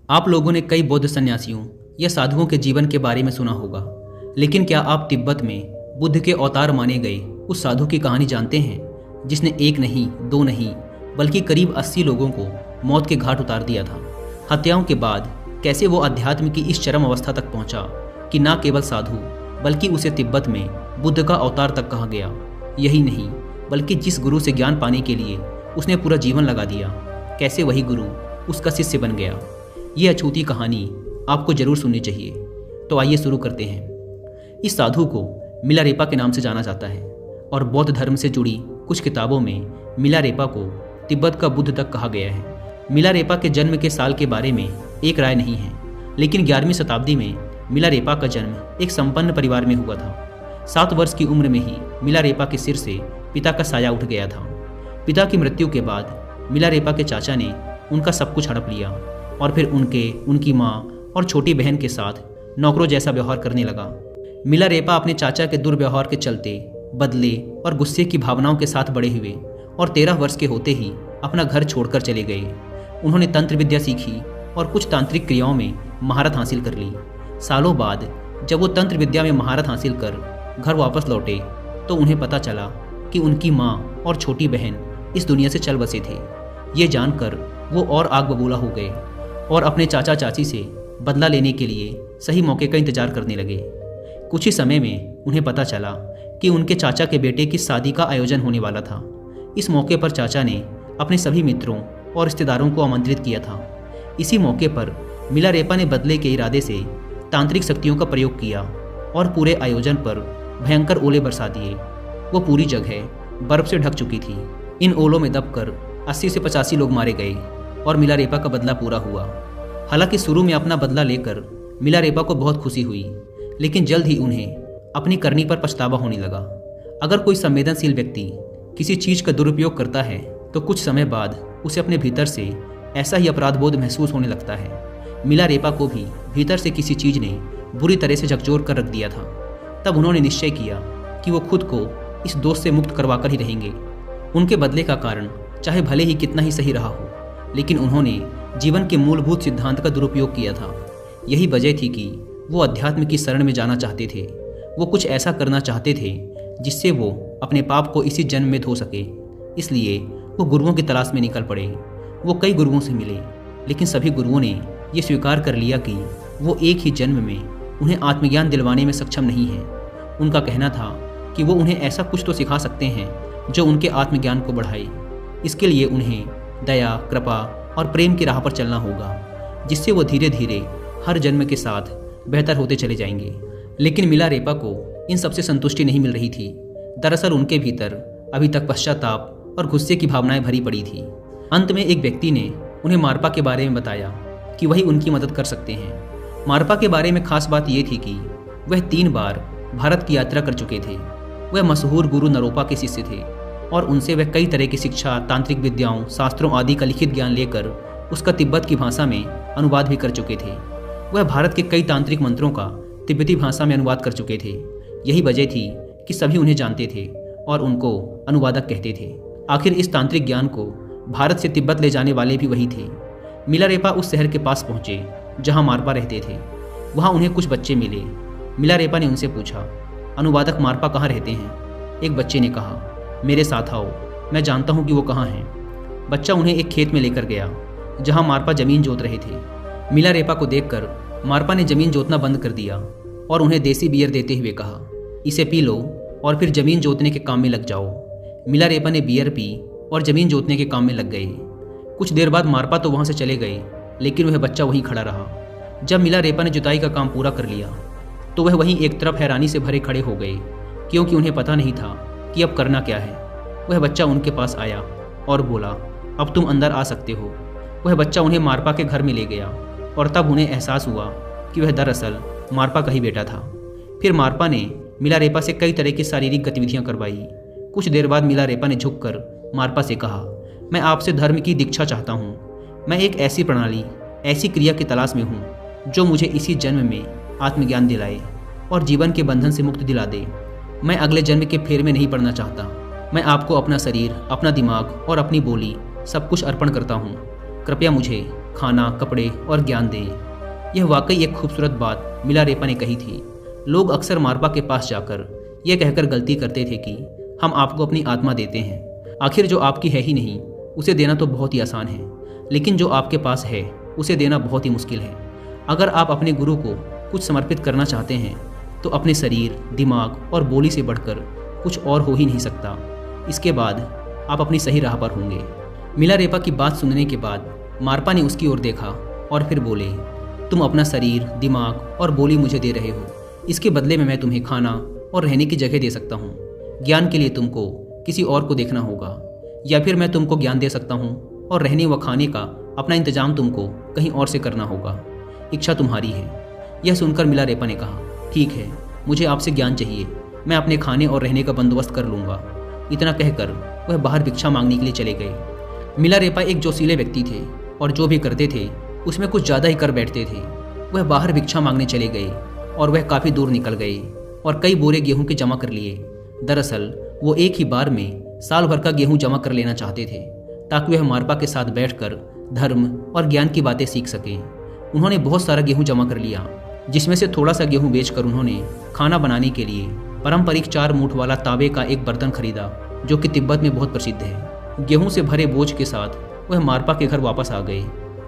आप लोगों ने कई बौद्ध सन्यासियों या साधुओं के जीवन के बारे में सुना होगा, लेकिन क्या आप तिब्बत में बुद्ध के अवतार माने गए उस साधु की कहानी जानते हैं जिसने एक नहीं, दो नहीं, बल्कि करीब 80 लोगों को मौत के घाट उतार दिया था। हत्याओं के बाद कैसे वो अध्यात्म की इस चरम अवस्था तक पहुंचा कि न केवल साधु बल्कि उसे तिब्बत में बुद्ध का अवतार तक कहा गया। यही नहीं, बल्कि जिस गुरु से ज्ञान पाने के लिए उसने पूरा जीवन लगा दिया, कैसे वही गुरु उसका शिष्य बन गया। ये अछूती कहानी आपको जरूर सुननी चाहिए। तो आइए शुरू करते हैं। इस साधु को मिलारेपा के नाम से जाना जाता है और बौद्ध धर्म से जुड़ी कुछ किताबों में मिलारेपा को तिब्बत का बुद्ध तक कहा गया है। मिलारेपा के जन्म के साल के बारे में एक राय नहीं है, लेकिन 11वीं शताब्दी में मिलारेपा का जन्म एक संपन्न परिवार में हुआ था। 7 वर्ष की उम्र में ही मिलारेपा के सिर से पिता का साया उठ गया था। पिता की मृत्यु के बाद मिलारेपा के चाचा ने उनका सब कुछ हड़प लिया और फिर उनकी माँ और छोटी बहन के साथ नौकरों जैसा व्यवहार करने लगा। मिलारेपा अपने चाचा के दुर्व्यवहार के चलते बदले और गुस्से की भावनाओं के साथ बड़े हुए और 13 वर्ष के होते ही अपना घर छोड़कर चले गए। उन्होंने तंत्र विद्या सीखी और कुछ तांत्रिक क्रियाओं में महारत हासिल कर ली। सालों बाद जब वो तंत्र विद्या में महारत हासिल कर घर वापस लौटे तो उन्हें पता चला कि उनकी माँ और छोटी बहन इस दुनिया से चल बसे थे। ये जानकर वो और आग बबूला हो गए और अपने चाचा चाची से बदला लेने के लिए सही मौके का इंतजार करने लगे। कुछ ही समय में उन्हें पता चला कि उनके चाचा के बेटे की शादी का आयोजन होने वाला था। इस मौके पर चाचा ने अपने सभी मित्रों और रिश्तेदारों को आमंत्रित किया था। इसी मौके पर मिलारेपा ने बदले के इरादे से तांत्रिक शक्तियों का प्रयोग किया और पूरे आयोजन पर भयंकर ओले बरसा दिए। वो पूरी जगह बर्फ से ढक चुकी थी। इन ओलों में दबकर 80 से 85 लोग मारे गए और मिलारेपा का बदला पूरा हुआ। हालांकि शुरू में अपना बदला लेकर मिलारेपा को बहुत खुशी हुई, लेकिन जल्द ही उन्हें अपनी करनी पर पछतावा होने लगा। अगर कोई संवेदनशील व्यक्ति किसी चीज़ का दुरुपयोग करता है तो कुछ समय बाद उसे अपने भीतर से ऐसा ही अपराध बोध महसूस होने लगता है। मिलारेपा को भी भीतर से किसी चीज़ ने बुरी तरह से झकझोर कर रख दिया था। तब उन्होंने निश्चय किया कि वो खुद को इस दोष से मुक्त करवाकर ही रहेंगे। उनके बदले का कारण चाहे भले ही कितना ही सही रहा हो, लेकिन उन्होंने जीवन के मूलभूत सिद्धांत का दुरुपयोग किया था। यही वजह थी कि वो अध्यात्म की शरण में जाना चाहते थे। वो कुछ ऐसा करना चाहते थे जिससे वो अपने पाप को इसी जन्म में धो सके। इसलिए वो गुरुओं की तलाश में निकल पड़े। वो कई गुरुओं से मिले, लेकिन सभी गुरुओं ने ये स्वीकार कर लिया कि वो एक ही जन्म में उन्हें आत्मज्ञान दिलवाने में सक्षम नहीं है। उनका कहना था कि वो उन्हें ऐसा कुछ तो सिखा सकते हैं जो उनके आत्मज्ञान को बढ़ाए। इसके लिए उन्हें दया, कृपा और प्रेम की राह पर चलना होगा, जिससे वो धीरे धीरे हर जन्म के साथ बेहतर होते चले जाएंगे। लेकिन मिलारेपा को इन सबसे संतुष्टि नहीं मिल रही थी। दरअसल उनके भीतर अभी तक पश्चाताप और गुस्से की भावनाएं भरी पड़ी थी। अंत में एक व्यक्ति ने उन्हें मारपा के बारे में बताया कि वही उनकी मदद कर सकते हैं। मारपा के बारे में खास बात यह थी कि वह 3 बार भारत की यात्रा कर चुके थे। वह मशहूर गुरु नरोपा के शिष्य थे और उनसे वह कई तरह की शिक्षा, तांत्रिक विद्याओं, शास्त्रों आदि का लिखित ज्ञान लेकर उसका तिब्बत की भाषा में अनुवाद भी कर चुके थे। वह भारत के कई तांत्रिक मंत्रों का तिब्बती भाषा में अनुवाद कर चुके थे। यही वजह थी कि सभी उन्हें जानते थे और उनको अनुवादक कहते थे। आखिर इस तांत्रिक ज्ञान को भारत से तिब्बत ले जाने वाले भी वही थे। मिलारेपा उस शहर के पास पहुंचे जहां मारपा रहते थे। वहां उन्हें कुछ बच्चे मिले। मिलारेपा ने उनसे पूछा, अनुवादक मारपा कहाँ रहते हैं? एक बच्चे ने कहा, मेरे साथ आओ, मैं जानता हूँ कि वो कहाँ हैं। बच्चा उन्हें एक खेत में लेकर गया जहाँ मारपा जमीन जोत रहे थे। मिलारेपा को देखकर मारपा ने जमीन जोतना बंद कर दिया और उन्हें देसी बियर देते हुए कहा, इसे पी लो और फिर जमीन जोतने के काम में लग जाओ। मिलारेपा ने बियर पी और जमीन जोतने के काम में लग गए। कुछ देर बाद मारपा तो वहाँ से चले गए, लेकिन वह बच्चा वहीं खड़ा रहा। जब मिलारेपा ने जुताई का काम पूरा कर लिया तो वह वहीं एक तरफ हैरानी से भरे खड़े हो गए, क्योंकि उन्हें पता नहीं था कि अब करना क्या है। वह बच्चा उनके पास आया और बोला, अब तुम अंदर आ सकते हो। वह बच्चा उन्हें मारपा के घर में ले गया और तब उन्हें एहसास हुआ कि वह दरअसल मारपा का ही बेटा था। फिर मारपा ने मिलारेपा से कई तरह की शारीरिक गतिविधियां करवाई। कुछ देर बाद मिलारेपा ने झुककर मारपा से कहा, मैं आपसे धर्म की दीक्षा चाहता हूँ। मैं एक ऐसी प्रणाली, ऐसी क्रिया की तलाश में हूँ जो मुझे इसी जन्म में आत्मज्ञान दिलाए और जीवन के बंधन से मुक्त दिला दे। मैं अगले जन्म के फेर में नहीं पड़ना चाहता। मैं आपको अपना शरीर, अपना दिमाग और अपनी बोली सब कुछ अर्पण करता हूँ। कृपया मुझे खाना, कपड़े और ज्ञान दें। यह वाकई एक खूबसूरत बात मिलारेपा ने कही थी। लोग अक्सर मारपा के पास जाकर यह कहकर गलती करते थे कि हम आपको अपनी आत्मा देते हैं। आखिर जो आपकी है ही नहीं उसे देना तो बहुत ही आसान है, लेकिन जो आपके पास है उसे देना बहुत ही मुश्किल है। अगर आप अपने गुरु को कुछ समर्पित करना चाहते हैं तो अपने शरीर, दिमाग और बोली से बढ़कर कुछ और हो ही नहीं सकता। इसके बाद आप अपनी सही राह पर होंगे। मिलारेपा की बात सुनने के बाद मारपा ने उसकी ओर देखा और फिर बोले, तुम अपना शरीर, दिमाग और बोली मुझे दे रहे हो। इसके बदले में मैं तुम्हें खाना और रहने की जगह दे सकता हूँ। ज्ञान के लिए तुमको किसी और को देखना होगा, या फिर मैं तुमको ज्ञान दे सकता हूँ और रहने व खाने का अपना इंतजाम तुमको कहीं और से करना होगा। इच्छा तुम्हारी है। यह सुनकर मिलारेपा ने कहा, ठीक है, मुझे आपसे ज्ञान चाहिए, मैं अपने खाने और रहने का बंदोबस्त कर लूँगा। इतना कहकर वह बाहर भिक्षा मांगने के लिए चले गए। मिलारेपा एक जोशीले व्यक्ति थे और जो भी करते थे उसमें कुछ ज़्यादा ही कर बैठते थे। वह बाहर भिक्षा मांगने चले गए और वह काफ़ी दूर निकल गए और कई बोरे गेहूं के जमा कर लिए। दरअसल वो एक ही बार में साल भर का गेहूं जमा कर लेना चाहते थे ताकि वह मारपा के साथ बैठकर धर्म और ज्ञान की बातें सीख सकें। उन्होंने बहुत सारा गेहूं जमा कर लिया, जिसमें से थोड़ा सा गेहूं बेचकर उन्होंने खाना बनाने के लिए पारंपरिक 4 मूठ वाला तांबे का एक बर्तन खरीदा, जो कि तिब्बत में बहुत प्रसिद्ध है। गेहूं से भरे बोझ के साथ वह मारपा के घर वापस आ गए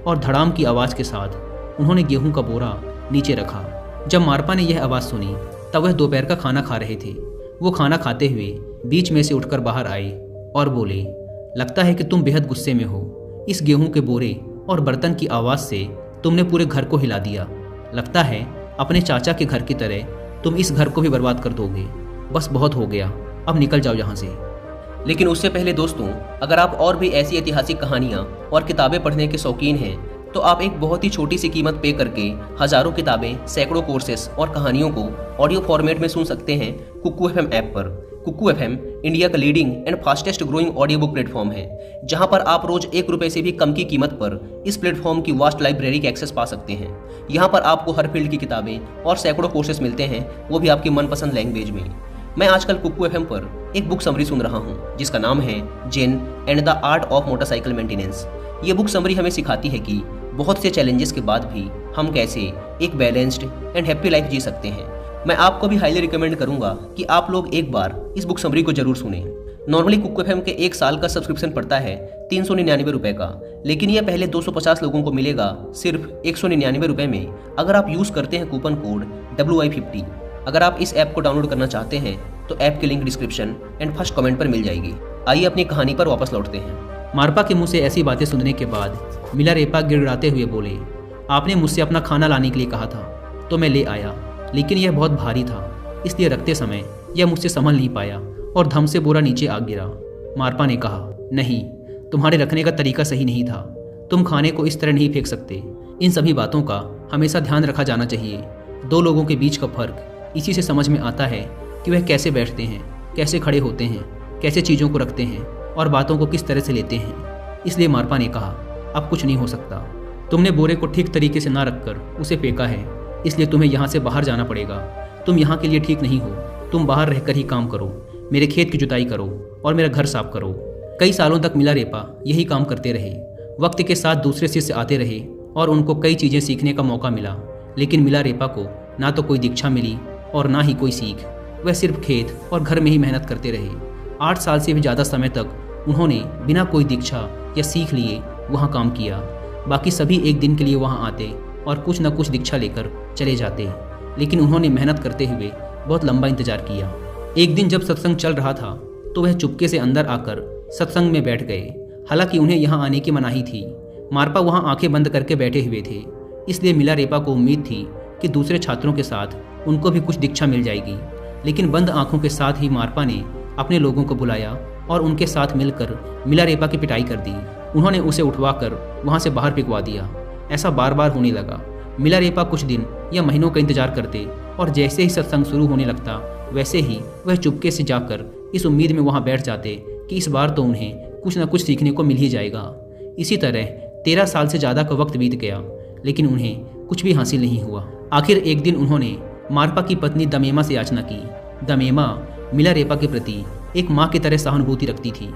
और धड़ाम की आवाज़ के साथ उन्होंने गेहूं का बोरा नीचे रखा। जब मारपा ने यह आवाज़ सुनी तब वह दोपहर का खाना खा रहे थे। वो खाना खाते हुए बीच में से उठकर बाहर आए और बोले, लगता है कि तुम बेहद गुस्से में हो। इस गेहूं के बोरे और बर्तन की आवाज़ से तुमने पूरे घर को हिला दिया। लगता है अपने चाचा के घर की तरह तुम इस घर को भी बर्बाद कर दोगे। बस बहुत हो गया, अब निकल जाओ यहाँ से। लेकिन उससे पहले दोस्तों, अगर आप और भी ऐसी ऐतिहासिक कहानियाँ और किताबें पढ़ने के शौकीन हैं तो आप एक बहुत ही छोटी सी कीमत पे करके हजारों किताबें, सैकड़ों कोर्सेस और कहानियों को ऑडियो फॉर्मेट में सुन सकते हैं कुकू एफएम ऐप पर। कुकू एफएम इंडिया का leading and fastest growing audio book platform है, जहां पर आप रोज ₹1 से भी कम की कीमत पर इस प्लेटफॉर्म की वास्ट लाइब्रेरी के एक्सेस पा सकते हैं। यहाँ पर आपको हर फील्ड की किताबें और सैकड़ों कोर्सेस मिलते हैं, वो भी आपकी मनपसंद लैंग्वेज में। मैं आजकल कुकू एफएम पर एक बुक समरी सुन रहा हूँ जिसका नाम है Zen and the art of motorcycle maintenance. ये बुक समरी हमें सिखाती है कि बहुत से चैलेंजेस के बाद भी हम कैसे एक बैलेंस्ड एंड हैप्पी लाइफ जी सकते हैं। मैं आपको भी हाईली रिकमेंड करूंगा कि आप लोग एक बार इस बुक समरी को जरूर सुनें। नॉर्मली कुकू एफएम के 1 साल का सब्सक्रिप्शन पड़ता है ₹399 का, लेकिन यह पहले 250 लोगों को मिलेगा सिर्फ ₹199 में अगर आप यूज़ करते हैं कूपन कोड WI50। अगर आप इस ऐप को डाउनलोड करना चाहते हैं तो ऐप की link description and first comment पर मिल जाएगी। आइए अपनी कहानी पर वापस लौटते हैं। मारपा के मुंह से ऐसी बातें सुनने के बाद मिलारेपा गिड़गिड़ाते हुए बोले, आपने मुझसे अपना खाना लाने के लिए कहा था तो मैं ले आया, लेकिन यह बहुत भारी था, इसलिए रखते समय यह मुझसे संभल नहीं पाया और धम से बोरा नीचे आ गिरा। मारपा ने कहा, नहीं, तुम्हारे रखने का तरीका सही नहीं था। तुम खाने को इस तरह नहीं फेंक सकते। इन सभी बातों का हमेशा ध्यान रखा जाना चाहिए। 2 लोगों के बीच का फर्क इसी से समझ में आता है कि वह कैसे बैठते हैं, कैसे खड़े होते हैं, कैसे चीज़ों को रखते हैं और बातों को किस तरह से लेते हैं। इसलिए मारपा ने कहा, अब कुछ नहीं हो सकता। तुमने बोरे को ठीक तरीके से ना रखकर उसे फेंका है, इसलिए तुम्हें यहाँ से बाहर जाना पड़ेगा। तुम यहाँ के लिए ठीक नहीं हो। तुम बाहर रहकर ही काम करो, मेरे खेत की जुताई करो और मेरा घर साफ करो। कई सालों तक मिलारेपा यही काम करते रहे। वक्त के साथ दूसरे शिष्य आते रहे और उनको कई चीज़ें सीखने का मौका मिला, लेकिन मिलारेपा को ना तो कोई दीक्षा मिली और ना ही कोई सीख। वह सिर्फ खेत और घर में ही मेहनत करते रहे। 8 साल से भी ज़्यादा समय तक उन्होंने बिना कोई दीक्षा या सीख लिए वहाँ काम किया। बाकी सभी एक दिन के लिए वहाँ आते और कुछ न कुछ दीक्षा लेकर चले जाते, लेकिन उन्होंने मेहनत करते हुए बहुत लंबा इंतजार किया। एक दिन जब सत्संग चल रहा था तो वह चुपके से अंदर आकर सत्संग में बैठ गए। हालांकि उन्हें यहाँ आने की मनाही थी। मारपा वहाँ आंखें बंद करके बैठे हुए थे, इसलिए मिलारेपा को उम्मीद थी कि दूसरे छात्रों के साथ उनको भी कुछ दीक्षा मिल जाएगी। लेकिन बंद आंखों के साथ ही मारपा ने अपने लोगों को बुलाया और उनके साथ मिलकर मिलारेपा की पिटाई कर दी। उन्होंने उसे उठवाकर वहाँ से बाहर फेंकवा दिया। ऐसा बार बार होने लगा। मिलारेपा कुछ दिन या महीनों का इंतजार करते और जैसे ही सत्संग शुरू होने लगता वैसे ही वह चुपके से जाकर इस उम्मीद में वहाँ बैठ जाते कि इस बार तो उन्हें कुछ न कुछ सीखने को मिल ही जाएगा। इसी तरह 13 साल से ज़्यादा का वक्त बीत गया, लेकिन उन्हें कुछ भी हासिल नहीं हुआ। आखिर एक दिन उन्होंने मारपा की पत्नी दमेमा से याचना की। दमेमा मिलारेपा के प्रति एक माँ की तरह सहानुभूति रखती थी।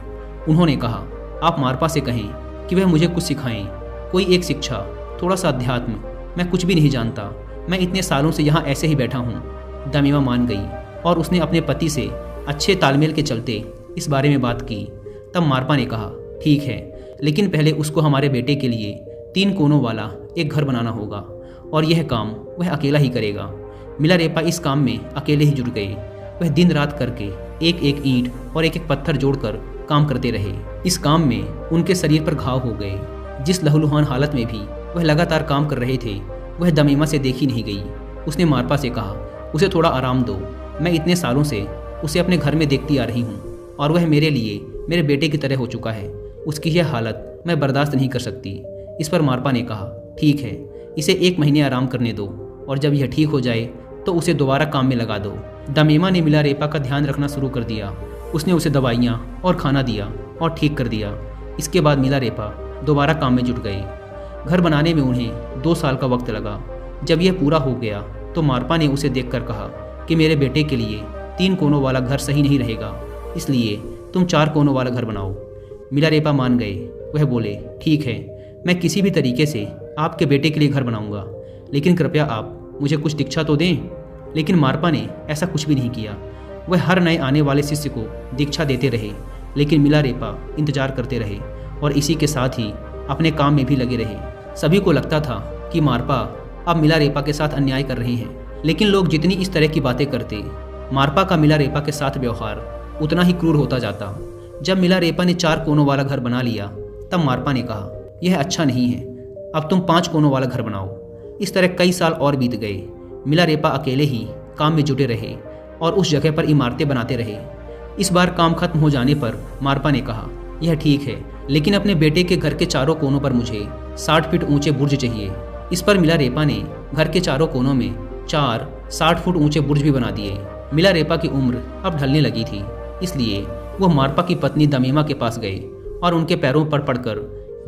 उन्होंने कहा, आप मारपा से कहें कि वह मुझे कुछ सिखाएं। कोई एक शिक्षा, थोड़ा सा अध्यात्म। मैं कुछ भी नहीं जानता। मैं इतने सालों से यहाँ ऐसे ही बैठा हूँ। दमीमा मान गई और उसने अपने पति से अच्छे तालमेल के चलते इस बारे में बात की। तब मारपा ने कहा, ठीक है, लेकिन पहले उसको हमारे बेटे के लिए 3 कोनों वाला एक घर बनाना होगा और यह काम वह अकेला ही करेगा। मिलारेपा इस काम में अकेले ही जुट गए। वह दिन रात करके एक एक ईंट और एक एक पत्थर जोड़कर काम करते रहे। इस काम में उनके शरीर पर घाव हो गए। जिस लहूलुहान हालत में भी वह लगातार काम कर रहे थे, वह दमीमा से देखी नहीं गई। उसने मारपा से कहा, उसे थोड़ा आराम दो। मैं इतने सालों से उसे अपने घर में देखती आ रही हूँ और वह मेरे लिए मेरे बेटे की तरह हो चुका है। उसकी यह हालत मैं बर्दाश्त नहीं कर सकती। इस पर मारपा ने कहा, ठीक है, इसे 1 महीने आराम करने दो और जब यह ठीक हो जाए तो उसे दोबारा काम में लगा दो। दमीमा ने मिलारेपा का ध्यान रखना शुरू कर दिया। उसने उसे दवाइयाँ और खाना दिया और ठीक कर दिया। इसके बाद मिलारेपा दोबारा काम में जुट गए। घर बनाने में उन्हें 2 साल का वक्त लगा। जब यह पूरा हो गया तो मारपा ने उसे देखकर कहा कि मेरे बेटे के लिए 3 कोनों वाला घर सही नहीं रहेगा, इसलिए तुम 4 कोनों वाला घर बनाओ। मिलारेपा मान गए। वह बोले, ठीक है, मैं किसी भी तरीके से आपके बेटे के लिए घर बनाऊंगा, लेकिन कृपया आप मुझे कुछ दीक्षा तो दें। लेकिन मारपा ने ऐसा कुछ भी नहीं किया। वह हर नए आने वाले शिष्य को दीक्षा देते रहे, लेकिन मिलारेपा इंतजार करते रहे और इसी के साथ ही अपने काम में भी लगे रहे। सभी को लगता था कि मारपा अब मिलारेपा के साथ अन्याय कर रहे हैं, लेकिन लोग जितनी इस तरह की बातें करते, मारपा का मिलारेपा के साथ व्यवहार उतना ही क्रूर होता जाता। जब मिलारेपा ने 4 कोनों वाला घर बना लिया, तब मारपा ने कहा, यह अच्छा नहीं है, अब तुम 5 कोनों वाला घर बनाओ। इस तरह कई साल और बीत गए। मिलारेपा अकेले ही काम में जुटे रहे और उस जगह पर इमारतें बनाते रहे। इस बार काम खत्म हो जाने पर मारपा ने कहा, यह ठीक है, लेकिन अपने बेटे के घर के चारों कोनों पर मुझे 60 फीट ऊंचे बुर्ज चाहिए। इस पर मिलारेपा ने घर के चारों कोनों में 4 60 फुट ऊंचे बुर्ज भी बना दिए। मिलारेपा की उम्र अब ढलने लगी थी, इसलिए वह मारपा की पत्नी दमीमा के पास गए और उनके पैरों पर पड़कर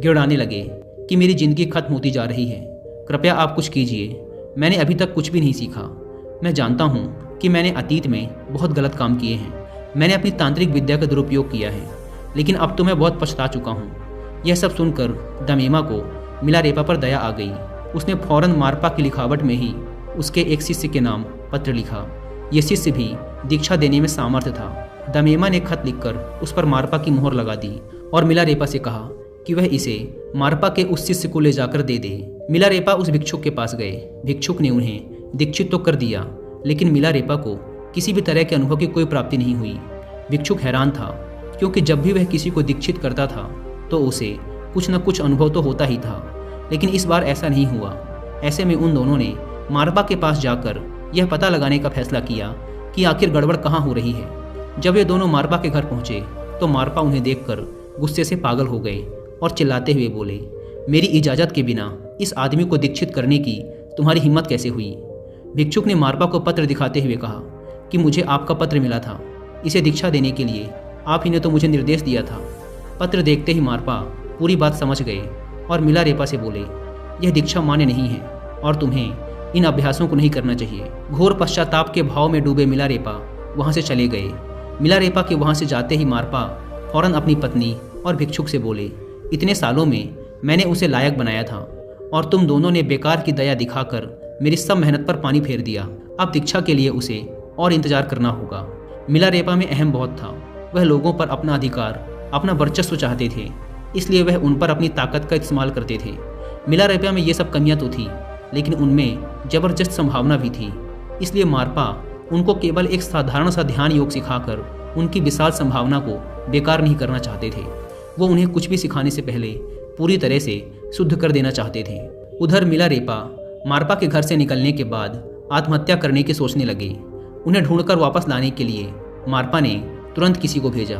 गिड़ाने लगे कि मेरी जिंदगी खत्म होती जा रही है, कृपया आप कुछ कीजिए। मैंने अभी तक कुछ भी नहीं सीखा। मैं जानता हूँ कि मैंने अतीत में बहुत गलत काम किए हैं। मैंने अपनी तांत्रिक विद्या का दुरुपयोग किया है, लेकिन अब तो मैं बहुत पछता चुका हूँ। यह सब सुनकर दमीमा को मिलारेपा पर दया आ गई। उसने फौरन मारपा की लिखावट में ही उसके एक शिष्य के नाम पत्र लिखा। यह शिष्य भी दीक्षा देने में सामर्थ्य था। दमीमा ने खत लिखकर उस पर मारपा की मोहर लगा दी और मिलारेपा से कहा कि वह इसे मारपा के उस शिष्य को ले जाकर दे दे। मिलारेपा उस भिक्षुक के पास गए। भिक्षुक ने उन्हें दीक्षित तो कर दिया, लेकिन मिलारेपा को किसी भी तरह के अनुभव की कोई प्राप्ति नहीं हुई। भिक्षुक हैरान था, क्योंकि जब भी वह किसी को दीक्षित करता था तो उसे कुछ न कुछ अनुभव तो होता ही था, लेकिन इस बार ऐसा नहीं हुआ। ऐसे में उन दोनों ने मारपा के पास जाकर यह पता लगाने का फैसला किया कि आखिर गड़बड़ कहाँ हो रही है। जब ये दोनों मारपा के घर पहुंचे तो मारपा उन्हें देखकर गुस्से से पागल हो गए और चिल्लाते हुए बोले, मेरी इजाज़त के बिना इस आदमी को दीक्षित करने की तुम्हारी हिम्मत कैसे हुई? भिक्षुक ने मारपा को पत्र दिखाते हुए कहा कि मुझे आपका पत्र मिला था, इसे दीक्षा देने के लिए आप ही ने तो मुझे निर्देश दिया था। पत्र देखते ही मारपा पूरी बात समझ गए और मिलारेपा से बोले, यह दीक्षा मान्य नहीं है और तुम्हें इन अभ्यासों को नहीं करना चाहिए। घोर पश्चाताप के भाव में डूबे मिलारेपा वहाँ से चले गए। मिलारेपा के वहाँ से जाते ही मारपा फौरन अपनी पत्नी और भिक्षुक से बोले, इतने सालों में मैंने उसे लायक बनाया था और तुम दोनों ने बेकार की दया दिखाकर मेरी सब मेहनत पर पानी फेर दिया। अब दीक्षा के लिए उसे और इंतजार करना होगा। मिलारेपा में अहम बहुत था। वह लोगों पर अपना अधिकार, अपना वर्चस्व चाहते थे, इसलिए वह उन पर अपनी ताकत का इस्तेमाल करते थे। मिलारेपा में ये सब कमियां तो थी, लेकिन उनमें जबरदस्त संभावना भी थी। इसलिए मारपा उनको केवल एक साधारण सा ध्यान योग सिखाकर उनकी विशाल संभावना को बेकार नहीं करना चाहते थे। वो उन्हें कुछ भी सिखाने से पहले पूरी तरह से शुद्ध कर देना चाहते थे। उधर मिलारेपा मारपा के घर से निकलने के बाद आत्महत्या करने की सोचने लगे। उन्हें ढूंढकर वापस लाने के लिए मारपा ने तुरंत किसी को भेजा।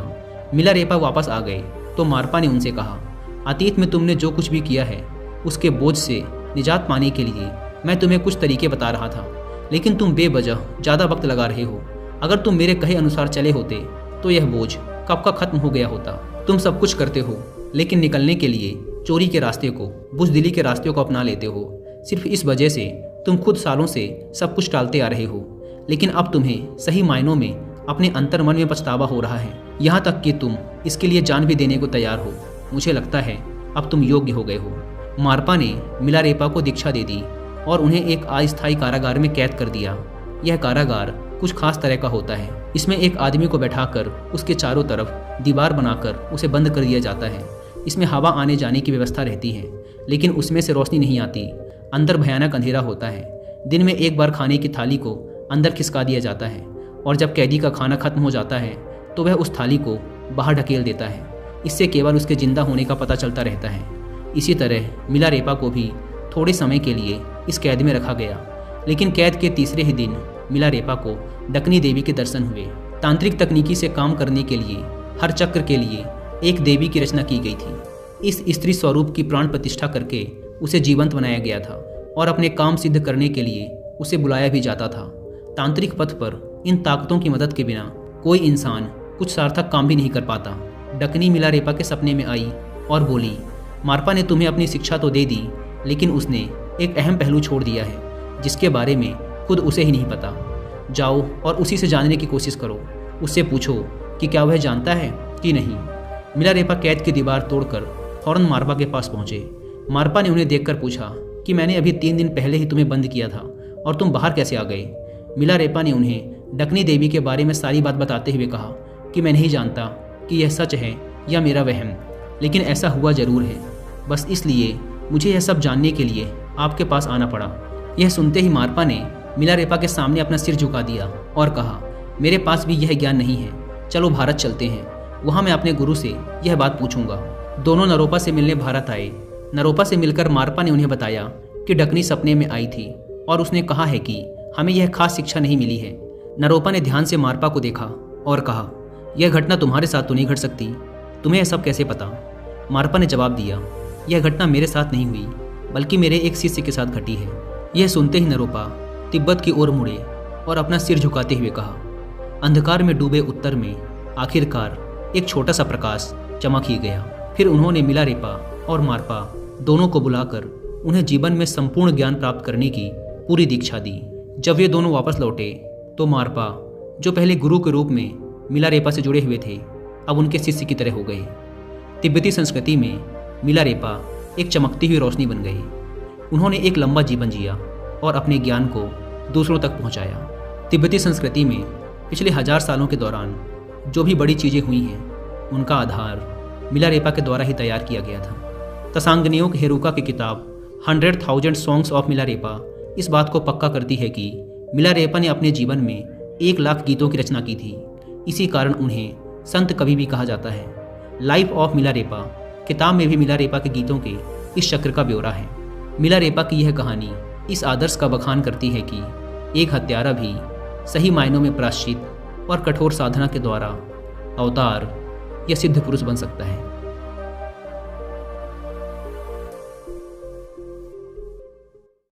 मिलारेपा वापस आ गए तो मारपा ने उनसे कहा, अतीत में तुमने जो कुछ भी किया है उसके बोझ से निजात पाने के लिए मैं तुम्हें कुछ तरीके बता रहा था, लेकिन तुम बेवजह ज़्यादा वक्त लगा रहे हो। अगर तुम मेरे कहे अनुसार चले होते तो यह बोझ कब का खत्म हो गया होता। तुम सब कुछ करते हो, लेकिन निकलने के लिए चोरी के रास्ते को, बुज़दिली के रास्ते को अपना लेते हो। सिर्फ इस वजह से तुम खुद सालों से सब कुछ टालते आ रहे हो, लेकिन अब तुम्हें सही मायनों में अपने अंतर मन में पछतावा हो रहा है, यहाँ तक कि तुम इसके लिए जान भी देने को तैयार हो। मुझे लगता है अब तुम योग्य हो गए हो। मारपा ने मिलारेपा को दीक्षा दे दी और उन्हें एक अस्थायी कारागार में कैद कर दिया। यह कारागार कुछ खास तरह का होता है। इसमें एक आदमी को बैठाकर उसके चारों तरफ दीवार बनाकर उसे बंद कर दिया जाता है। इसमें हवा आने जाने की व्यवस्था रहती है, लेकिन उसमें से रोशनी नहीं आती। अंदर भयानक अंधेरा होता है। दिन में एक बार खाने की थाली को अंदर खिसका दिया जाता है और जब कैदी का खाना खत्म हो जाता है तो वह उस थाली को बाहर ढकेल देता है। इससे केवल उसके जिंदा होने का पता चलता रहता है। इसी तरह मिलारेपा को भी थोड़े समय के लिए इस कैद में रखा गया, लेकिन कैद के तीसरे ही दिन मिलारेपा को डकनी देवी के दर्शन हुए। तांत्रिक तकनीकी से काम करने के लिए हर चक्र के लिए एक देवी की रचना की गई थी। इस स्त्री स्वरूप की प्राण प्रतिष्ठा करके उसे जीवंत बनाया गया था और अपने काम सिद्ध करने के लिए उसे बुलाया भी जाता था। तांत्रिक पथ पर इन ताकतों की मदद के बिना कोई इंसान कुछ सार्थक काम भी नहीं कर पाता। डकनी मिलारेपा के सपने में आई और बोली, मारपा ने तुम्हें अपनी शिक्षा तो दे दी, लेकिन उसने एक अहम पहलू छोड़ दिया है जिसके बारे में खुद उसे ही नहीं पता। जाओ और उसी से जानने की कोशिश करो। उससे पूछो कि क्या वह जानता है कि नहीं। मिलारेपा कैद की दीवार तोड़कर फौरन मारपा के पास पहुंचे। मारपा ने उन्हें देखकर पूछा कि मैंने अभी 3 दिन पहले ही तुम्हें बंद किया था और तुम बाहर कैसे आ गए। मिलारेपा ने उन्हें डकनी देवी के बारे में सारी बात बताते हुए कहा कि मैं नहीं जानता कि यह सच है या मेरा वहम, लेकिन ऐसा हुआ जरूर है। बस इसलिए मुझे यह सब जानने के लिए आपके पास आना पड़ा। यह सुनते ही मारपा ने मिलारेपा के सामने अपना सिर झुका दिया और कहा, मेरे पास भी यह ज्ञान नहीं है। चलो भारत चलते हैं, वहाँ मैं अपने गुरु से यह बात पूछूंगा। दोनों नरोपा से मिलने भारत आए। नरोपा से मिलकर मारपा ने उन्हें बताया कि डकनी सपने में आई थी और उसने कहा है कि हमें यह खास शिक्षा नहीं मिली है। नरोपा ने ध्यान से मारपा को देखा और कहा, यह घटना तुम्हारे साथ तो नहीं घट सकती, तुम्हें यह सब कैसे पता। मारपा ने जवाब दिया, यह घटना मेरे साथ नहीं हुई बल्कि मेरे एक शिष्य के साथ घटी है। यह सुनते ही नरोपा तिब्बत की ओर मुड़े और अपना सिर झुकाते हुए कहा, अंधकार में डूबे उत्तर में आखिरकार एक छोटा सा प्रकाश चमक ही गया। फिर उन्होंने मिलारेपा और मारपा दोनों को बुलाकर उन्हें जीवन में संपूर्ण ज्ञान प्राप्त करने की पूरी दीक्षा दी। जब वे दोनों वापस लौटे तो मारपा, जो पहले गुरु के रूप में मिलारेपा से जुड़े हुए थे, अब उनके शिष्य की तरह हो गए। तिब्बती संस्कृति में मिलारेपा एक चमकती हुई रोशनी बन गई। उन्होंने एक लंबा जीवन जिया और अपने ज्ञान को दूसरों तक पहुंचाया। तिब्बती संस्कृति में पिछले 1000 सालों के दौरान जो भी बड़ी चीज़ें हुई हैं, उनका आधार मिलारेपा के द्वारा ही तैयार किया गया था। तसांगनियों के हेरुका की किताब 100,000 सॉन्ग्स ऑफ मिलारेपा इस बात को पक्का करती है कि मिलारेपा ने अपने जीवन में 1 लाख गीतों की रचना की थी। इसी कारण उन्हें संत कवि भी कहा जाता है। लाइफ ऑफ मिलारेपा किताब में भी मिलारेपा के गीतों के इस चक्र का ब्यौरा है। मिलारेपा की यह कहानी इस आदर्श का बखान करती है कि एक हत्यारा भी सही मायनों में प्रायश्चित और कठोर साधना के द्वारा अवतार या सिद्ध पुरुष बन सकता है।